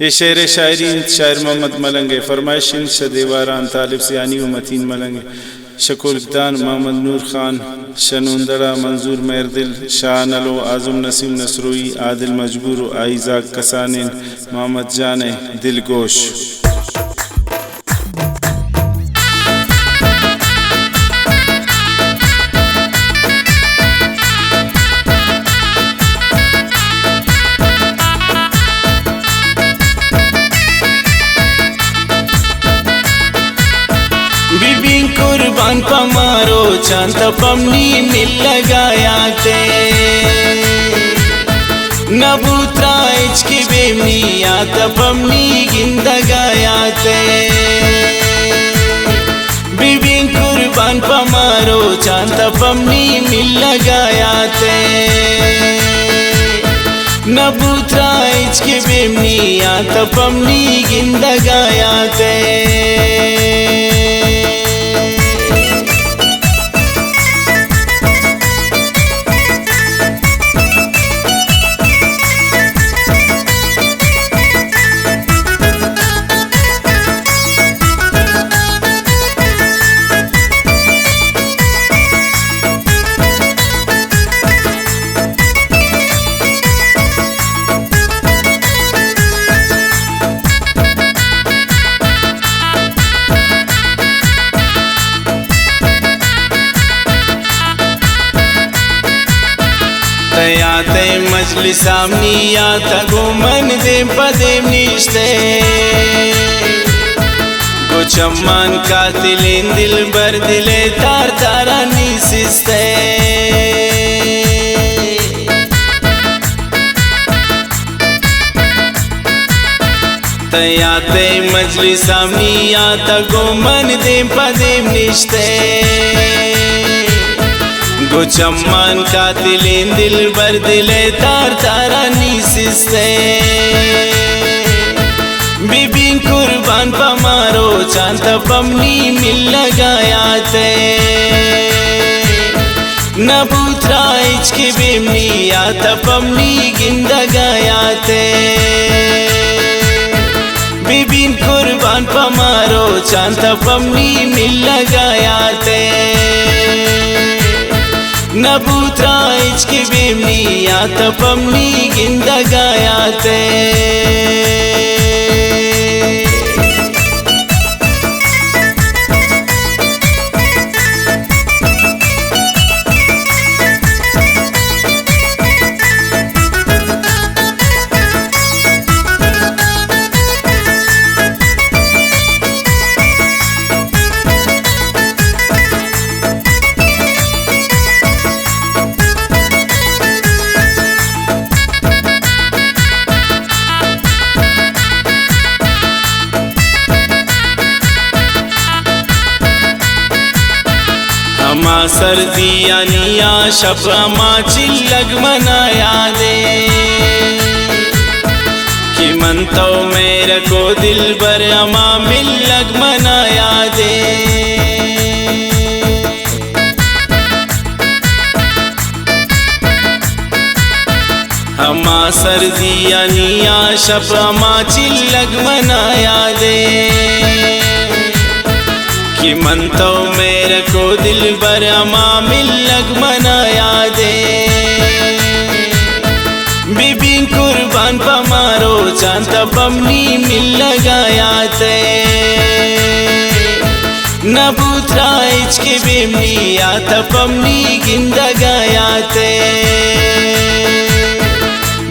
ये शेर शायरी शायर मोहम्मद मलंगे फरमाइश शदेवारान तालिब सियानी व मतीन मलंगे शकुरदान मोहम्मद नूर खान शनुंदड़ा मंजूर मेरदिल शाह नलो आजम नसीम नसरोई आदिल मजबूर आइजाक कसानिन मोहम्मद जाने दिलगोश। बीबी कुर्बान पमारो चांद पमनी मिल लगाया ते नबूत्रा इचकी बेमनी आता पमनी गिंद गाया ते बीबी कुर्बान पमारो चांद पमनी मिल लगाया ते नबूत्रा इचकी बेमनी आता पमनी गिंद गाया ते याते मजलिस सामनी आता गोमन दे पदे निश्ते गो चम्मान कातिलें दिल बर दिले तार तारा निसिस्ते तयाते मजलिस सामनी आता गोमन दे पदे निश्ते गो चम्मान कातिलें दिल बर दिले तार तारा निसिस्ते बीबी कुर्बान पमारो चांद पमनी मिल लगाया ते नबूत्रा इचकी बेमनी आता पमनी गिंद गाया ते बीबी कुर्बान पमारो चांद पमनी मिल लगाया ते नबूत्रा इचकी बेमनी आता पमनी गिंद गाया ते अमा सर्दिया निया शब अमा चिल्लग मनाया दे कि मन तो मेरे को दिल बर अमा मिल्लग मनाया दे अमा सर्दिया निया शब अमा चिल्लग मनाया दे कि मन तो मेरे को दिल बर अमा मिल्लग मनाया दे बीबी कुर्बान पमारो चांद पमनी मिल लगाया ते नबूत्रा इचकी बेमनी आता पमनी गिंद गाया ते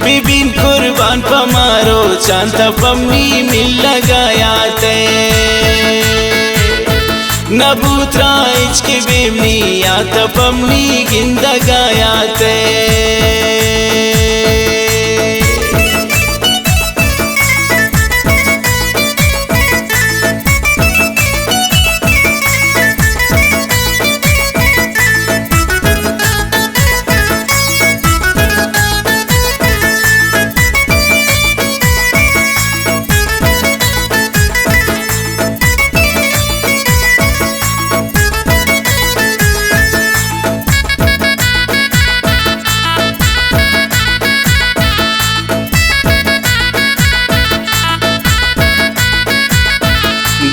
बीबी कुर्बान पमारो चांद पमनी मिल लगाया ते नबूत्रा इचकी बेमनी आता पमनी गिंद गाया ते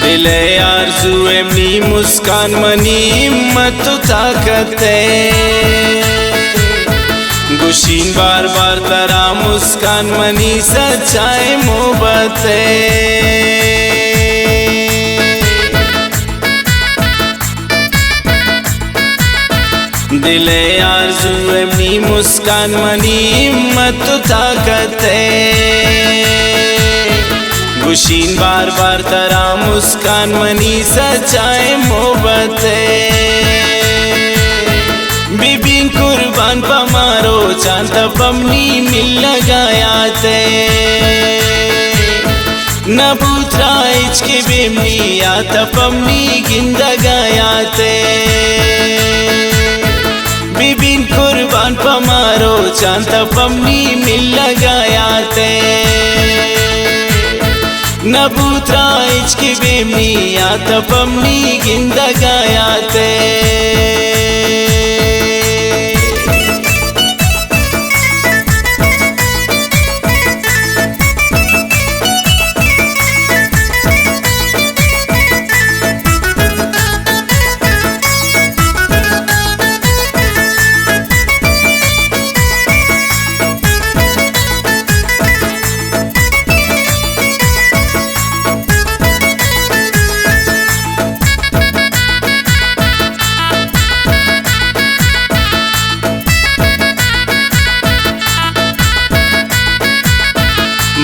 दिले आरज़ू एमनी मुस्कान मनी हिम्मत ताकत गुशीन बार बार तरा मुस्कान मनी सच्चाई मोहब्बत दिले आरज़ू एमनी मुस्कान मनी हिम्मत ताकत गुशीन बार बार तरा मुस्कान मनी सच्चाई मोहब्बत बीबीन कुर्बान पमारो चांद पमनी मिल लगाया ते नबूतरा इचके बेमनी आता पमनी गिंदा गाया ते बीबीन कुर्बान पमारो चांद पमनी मिल लगाया ते नबूतरा इचके बेमनी आता पमनी गिंदा गाया ते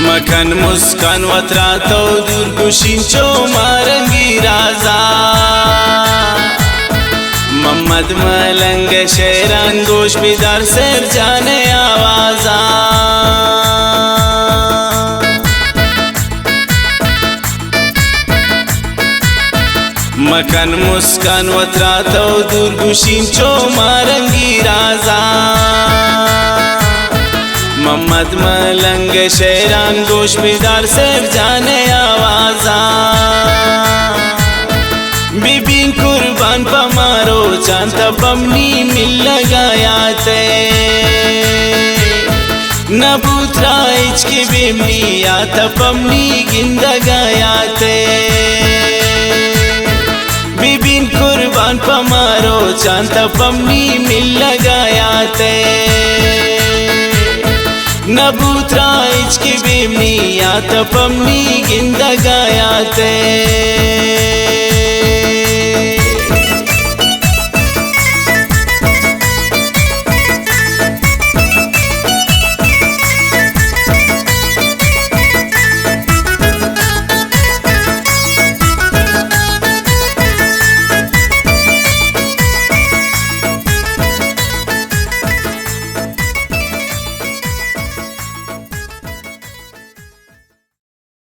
मखन मुस्कान वतरा तो दूर गुशींचो मारंगी राजा मोहम्मद मलंग शेरान गोश बिदार सर जाने आवाजा मखन मुस्कान वतरा तो दूर गुशींचो मारंगी राजा मोहम्मद मलंग शेरान गोश बिदार सर जाने आवाजा बीबीन कुर्बान पमारो चांद पमनी मिल लगाया ते नबूतरा इचके बेमनी आता पमनी गिंदा गाया ते बीबीन कुर्बान पमारो चांद पमनी मिल लगाया ते नबूतरा इचके बेमनी आता पमनी गिंदा गाया ते